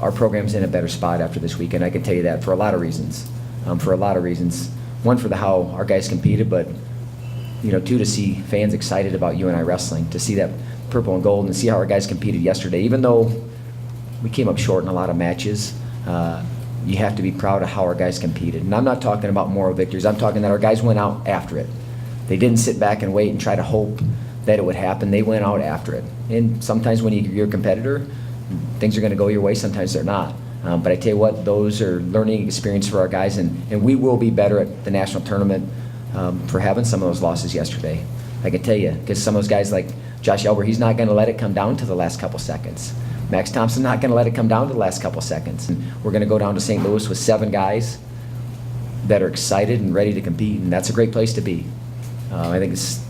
our program's in a better spot after this weekend. I can tell you that for a lot of reasons. One, for how our guys competed, but two, to see fans excited about UNI wrestling, to see that purple and gold, and see how our guys competed yesterday. Even though we came up short in a lot of matches, you have to be proud of how our guys competed. And I'm not talking about moral victories. I'm talking that our guys went out after it. They didn't sit back and wait and try to hope that it would happen. They went out after it. And sometimes when you're a competitor, things are going to go your way. Sometimes they're not. But I tell you what, those are learning experience for our guys, and we will be better at the national tournament for having some of those losses yesterday. I can tell you, because some of those guys like Josh Elber, he's not going to let it come down to the last couple seconds. Max Thompson not going to let it come down to the last couple seconds. And we're going to go down to St. Louis with 7 guys that are excited and ready to compete, and that's a great place to be. I think it's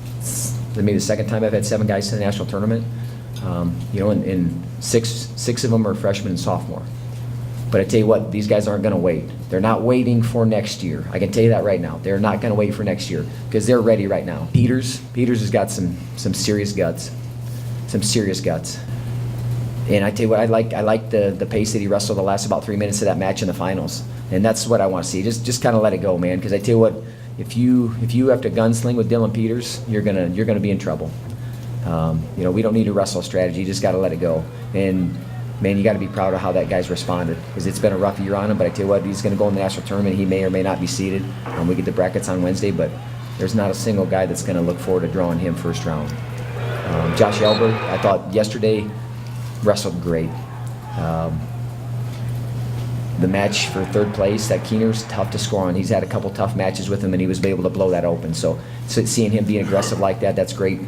maybe the second time I've had 7 guys to the national tournament. And six of them are freshmen and sophomore. But I tell you what, these guys aren't going to wait. They're not waiting for next year. I can tell you that right now. They're not going to wait for next year because they're ready right now. Peters has got some serious guts, And I tell you what, I like the pace that he wrestled the last about 3 minutes of that match in the finals, and that's what I want to see. Just kind of let it go, man. Because I tell you what, if you have to gunsling with Dylan Peters, you're gonna be in trouble. We don't need to wrestle a strategy. You just got to let it go. And man, you got to be proud of how that guy's responded, because it's been a rough year on him. But I tell you what, he's going to go in the national tournament. He may or may not be seeded. We get the brackets on Wednesday, but there's not a single guy that's going to look forward to drawing him first round. Josh Elber, I thought yesterday wrestled great. The match for third place, that Keener's tough to score on. He's had a couple tough matches with him, and he was able to blow that open. So seeing him being aggressive like that, that's great.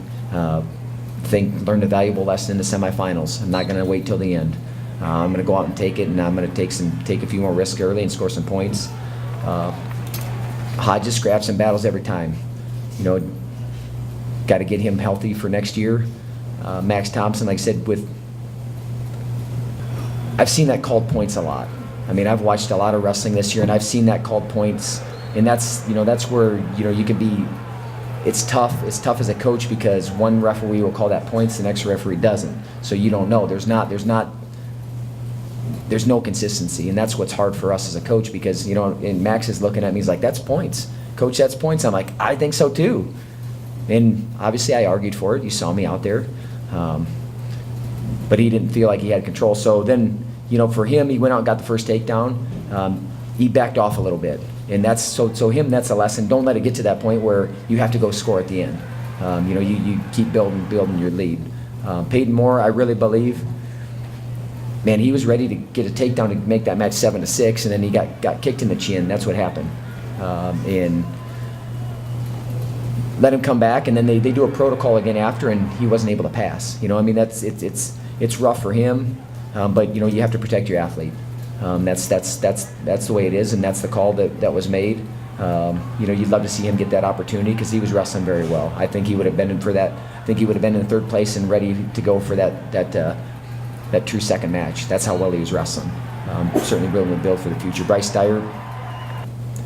Learned a valuable lesson in the semifinals. I'm not going to wait till the end. I'm going to go out and take it, and I'm going to take a few more risks early and score some points. Hodges scraps and battles every time. Got to get him healthy for next year. Max Thompson, like I said, I've seen that called points a lot. I mean, I've watched a lot of wrestling this year, and I've seen that called points, and that's where you can be. It's tough. It's tough as a coach because one referee will call that points, the next referee doesn't. So you don't know. There's no consistency, and that's what's hard for us as a coach because and Max is looking at me. He's like, "That's points, coach. That's points." I'm like, "I think so too." And obviously, I argued for it. You saw me out there, but he didn't feel like he had control. So then, for him, he went out and got the first takedown. He backed off a little bit. And that's so him, that's a lesson. Don't let it get to that point where you have to go score at the end. You keep building your lead. Peyton Moore, I really believe, man, he was ready to get a takedown to make that match 7-6, and then he got kicked in the chin. That's what happened. And let him come back, and then they do a protocol again after, and he wasn't able to pass. It's rough for him, but you have to protect your athlete. That's the way it is, and that's the call that was made. You'd love to see him get that opportunity because he was wrestling very well. I think he would have been in for that. I think he would have been in third place and ready to go for that true second match. That's how well he was wrestling. Certainly willing to build for the future. Bryce Dyer,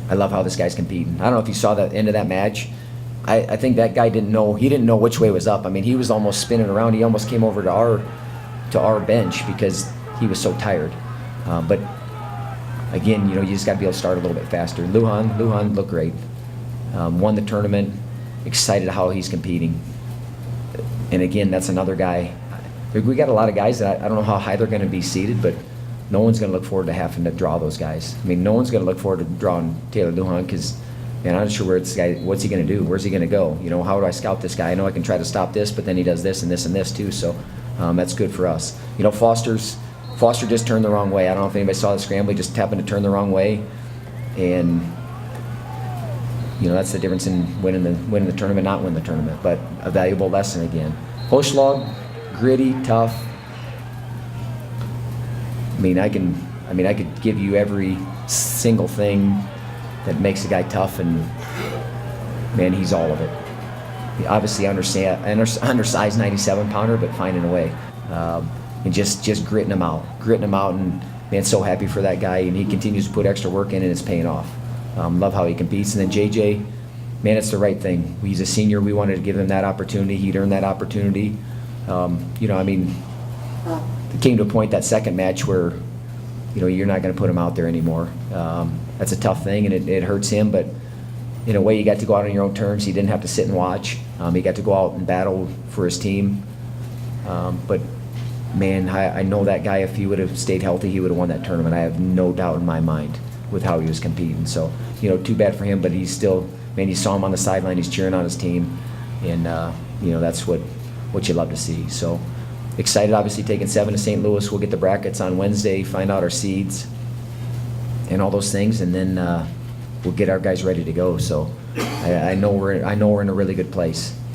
I love how this guy's competing. I don't know if you saw the end of that match. I think that guy didn't know which way was up. I mean, he was almost spinning around. He almost came over to our bench because he was so tired. But again, you just got to be able to start a little bit faster. Lujan looked great. Won the tournament. Excited how he's competing. And again, that's another guy. We got a lot of guys that I don't know how high they're going to be seated, but no one's going to look forward to having to draw those guys. I mean, no one's going to look forward to drawing Taylor Lujan because, man, I'm not sure what's he going to do? Where's he going to go? How do I scout this guy? I know I can try to stop this, but then he does this and this and this too. So that's good for us. Foster just turned the wrong way. I don't know if anybody saw the scramble. He just happened to turn the wrong way, and that's the difference in winning the tournament, not winning the tournament. But a valuable lesson again. Hochlag, gritty, tough. I could give you every single thing that makes a guy tough, and man, he's all of it. He obviously undersized 97-pounder, but finding a way. And just gritting him out, and man, so happy for that guy, and he continues to put extra work in, and it's paying off. Love how he competes. And then JJ, man, it's the right thing. He's a senior. We wanted to give him that opportunity. He'd earned that opportunity. It came to a point that second match where you're not going to put him out there anymore. That's a tough thing, and it hurts him, but in a way, you got to go out on your own terms. He didn't have to sit and watch. He got to go out and battle for his team. But man, I know that guy, if he would have stayed healthy, he would have won that tournament. I have no doubt in my mind with how he was competing. So, too bad for him, but he's still, man, you saw him on the sideline, he's cheering on his team, and, that's what you love to see. So, excited, obviously, taking 7 to St. Louis. We'll get the brackets on Wednesday, find out our seeds and all those things, and then we'll get our guys ready to go. So, I know we're in a really good place.